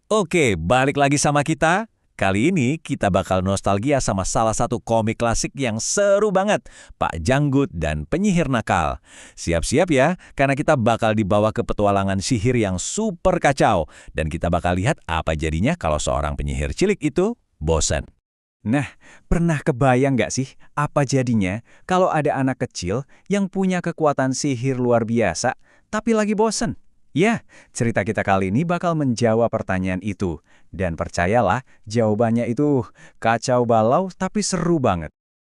Oke, balik lagi sama kita. Kali ini kita bakal nostalgia sama salah satu komik klasik yang seru banget, Pak Janggut dan Penyihir Nakal. Siap-siap ya, karena kita bakal dibawa ke petualangan sihir yang super kacau. Dan kita bakal lihat apa jadinya kalau seorang penyihir cilik itu bosan. Nah, pernah kebayang nggak sih apa jadinya kalau ada anak kecil yang punya kekuatan sihir luar biasa, tapi lagi bosen? Ya, cerita kita kali ini bakal menjawab pertanyaan itu. Dan percayalah, jawabannya itu kacau balau tapi seru banget.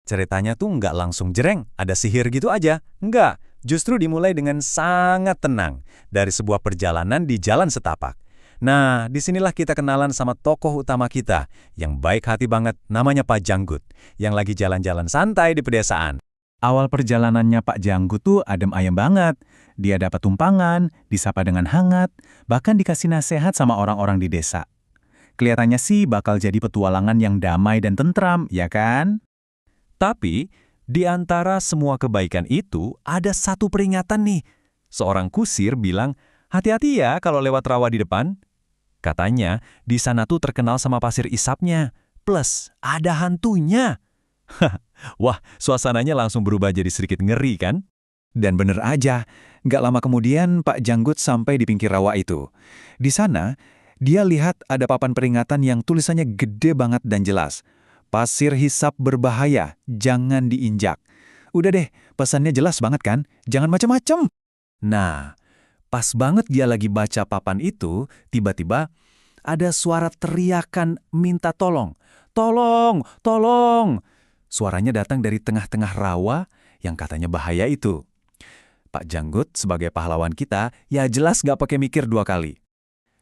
Ceritanya tuh nggak langsung jereng, ada sihir gitu aja. Nggak, justru dimulai dengan sangat tenang, dari sebuah perjalanan di jalan setapak. Nah, disinilah kita kenalan sama tokoh utama kita, yang baik hati banget, namanya Pak Janggut, yang lagi jalan-jalan santai di pedesaan. Awal perjalanannya Pak Janggut tuh adem ayem banget. Dia dapat tumpangan, disapa dengan hangat, bahkan dikasih nasihat sama orang-orang di desa. Kelihatannya sih bakal jadi petualangan yang damai dan tentram, ya kan? Tapi, di antara semua kebaikan itu, ada satu peringatan nih. Seorang kusir bilang, hati-hati ya kalau lewat rawa di depan. Katanya, di sana tuh terkenal sama pasir isapnya. Plus, ada hantunya. Wah, suasananya langsung berubah jadi sedikit ngeri kan? Dan bener aja, nggak lama kemudian Pak Janggut sampai di pinggir rawa itu. Di sana, dia lihat ada papan peringatan yang tulisannya gede banget dan jelas. Pasir hisap berbahaya, jangan diinjak. Udah deh, pesannya jelas banget kan? Jangan macam-macam. Nah, pas banget dia lagi baca papan itu, tiba-tiba ada suara teriakan minta tolong. Tolong, tolong! Suaranya datang dari tengah-tengah rawa yang katanya bahaya itu. Pak Janggut sebagai pahlawan kita, ya jelas gak pakai mikir dua kali.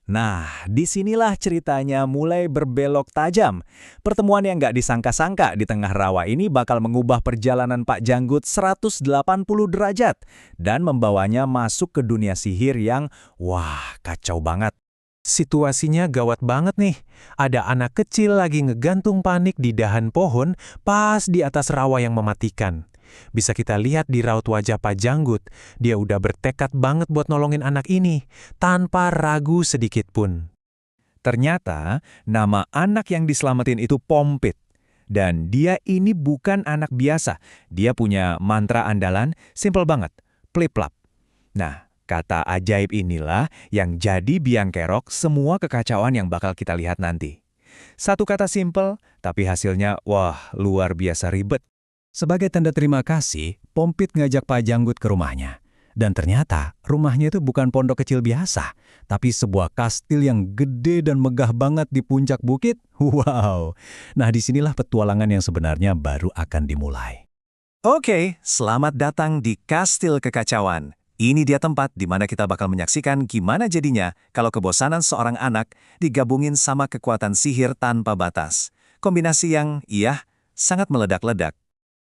Nah, disinilah ceritanya mulai berbelok tajam. Pertemuan yang gak disangka-sangka di tengah rawa ini bakal mengubah perjalanan Pak Janggut 180 derajat dan membawanya masuk ke dunia sihir yang, wah, kacau banget. Situasinya gawat banget nih. Ada anak kecil lagi ngegantung panik di dahan pohon pas di atas rawa yang mematikan. Bisa kita lihat di raut wajah Pak Janggut, dia udah bertekad banget buat nolongin anak ini, tanpa ragu sedikit pun. Ternyata, nama anak yang diselamatin itu Pompit. Dan dia ini bukan anak biasa, dia punya mantra andalan, simple banget, plip-plap. Nah, kata ajaib inilah yang jadi biang kerok semua kekacauan yang bakal kita lihat nanti. Satu kata simple, tapi hasilnya, wah, luar biasa ribet. Sebagai tanda terima kasih, Pompit ngajak Pak Janggut ke rumahnya. Dan ternyata rumahnya itu bukan pondok kecil biasa, tapi sebuah kastil yang gede dan megah banget di puncak bukit. Wow! Nah, disinilah petualangan yang sebenarnya baru akan dimulai. Oke, selamat datang di Kastil Kekacauan. Ini dia tempat di mana kita bakal menyaksikan gimana jadinya kalau kebosanan seorang anak digabungin sama kekuatan sihir tanpa batas. Kombinasi yang, iya, sangat meledak-ledak.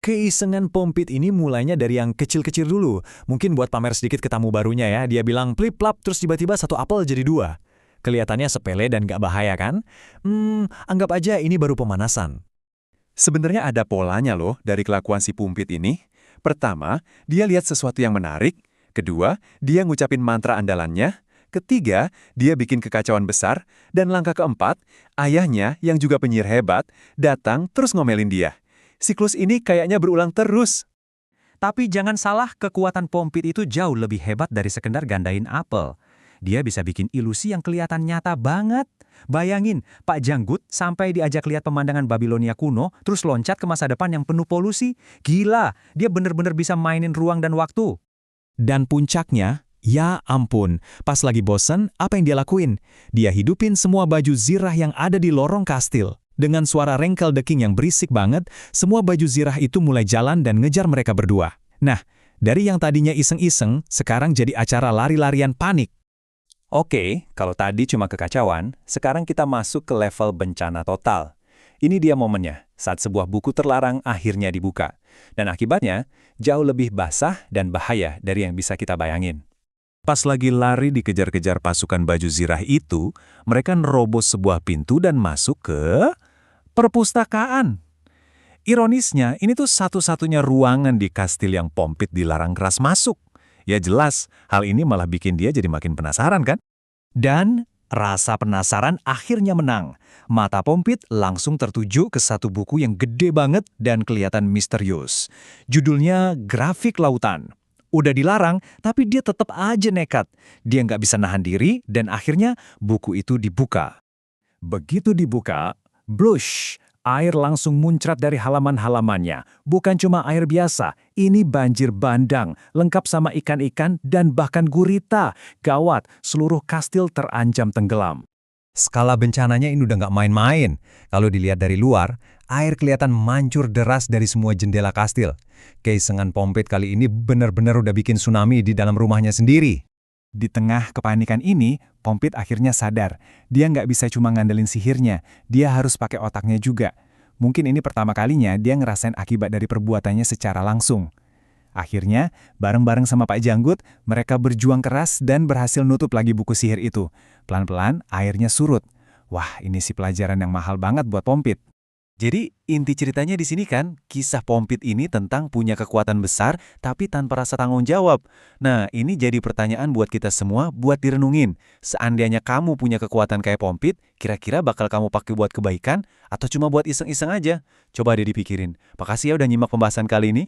Keisengan Pompit ini mulainya dari yang kecil-kecil dulu. Mungkin buat pamer sedikit ke tamu barunya ya. Dia bilang plip-plap terus tiba-tiba satu apel jadi dua. Kelihatannya sepele dan gak bahaya kan? Anggap aja ini baru pemanasan. Sebenarnya ada polanya loh dari kelakuan si Pompit ini. Pertama, dia lihat sesuatu yang menarik. Kedua, dia ngucapin mantra andalannya. Ketiga, dia bikin kekacauan besar. Dan langkah keempat, ayahnya yang juga penyihir hebat datang terus ngomelin dia. Siklus ini kayaknya berulang terus. Tapi jangan salah, kekuatan Pompit itu jauh lebih hebat dari sekedar gandain apel. Dia bisa bikin ilusi yang kelihatan nyata banget. Bayangin, Pak Janggut sampai diajak lihat pemandangan Babilonia kuno, terus loncat ke masa depan yang penuh polusi. Gila, dia bener-bener bisa mainin ruang dan waktu. Dan puncaknya, ya ampun, pas lagi bosen, apa yang dia lakuin? Dia hidupin semua baju zirah yang ada di lorong kastil. Dengan suara rengkel deking yang berisik banget, semua baju zirah itu mulai jalan dan ngejar mereka berdua. Nah, dari yang tadinya iseng-iseng, sekarang jadi acara lari-larian panik. Oke, kalau tadi cuma kekacauan, sekarang kita masuk ke level bencana total. Ini dia momennya, saat sebuah buku terlarang akhirnya dibuka. Dan akibatnya, jauh lebih basah dan bahaya dari yang bisa kita bayangin. Pas lagi lari dikejar-kejar pasukan baju zirah itu, mereka nerobos sebuah pintu dan masuk ke perpustakaan. Ironisnya, ini tuh satu-satunya ruangan di kastil yang Pompit dilarang keras masuk. Ya jelas, hal ini malah bikin dia jadi makin penasaran kan? Dan Rasa penasaran akhirnya menang. Mata Pompit langsung tertuju ke satu buku yang gede banget dan kelihatan misterius. Judulnya Grafik Lautan. Udah dilarang, tapi dia tetap aja nekat. Dia nggak bisa nahan diri, dan akhirnya buku itu dibuka. Begitu dibuka, blush! Air langsung muncrat dari halaman-halamannya. Bukan cuma air biasa, ini banjir bandang, lengkap sama ikan-ikan dan bahkan gurita. Gawat, seluruh kastil terancam tenggelam. Skala bencananya ini udah nggak main-main. Kalau dilihat dari luar, air kelihatan mancur deras dari semua jendela kastil. Keisengan Pompit kali ini benar-benar udah bikin tsunami di dalam rumahnya sendiri. Di tengah kepanikan ini, Pompit akhirnya sadar. Dia nggak bisa cuma ngandelin sihirnya, dia harus pakai otaknya juga. Mungkin ini pertama kalinya dia ngerasain akibat dari perbuatannya secara langsung. Akhirnya, bareng-bareng sama Pak Janggut, mereka berjuang keras dan berhasil nutup lagi buku sihir itu. Pelan-pelan, airnya surut. Wah, ini sih pelajaran yang mahal banget buat Pompit. Jadi, inti ceritanya di sini kan, kisah Pompit ini tentang punya kekuatan besar tapi tanpa rasa tanggung jawab. Nah, ini jadi pertanyaan buat kita semua buat direnungin. Seandainya kamu punya kekuatan kayak Pompit, kira-kira bakal kamu pakai buat kebaikan atau cuma buat iseng-iseng aja? Coba deh dipikirin. Makasih ya udah nyimak pembahasan kali ini.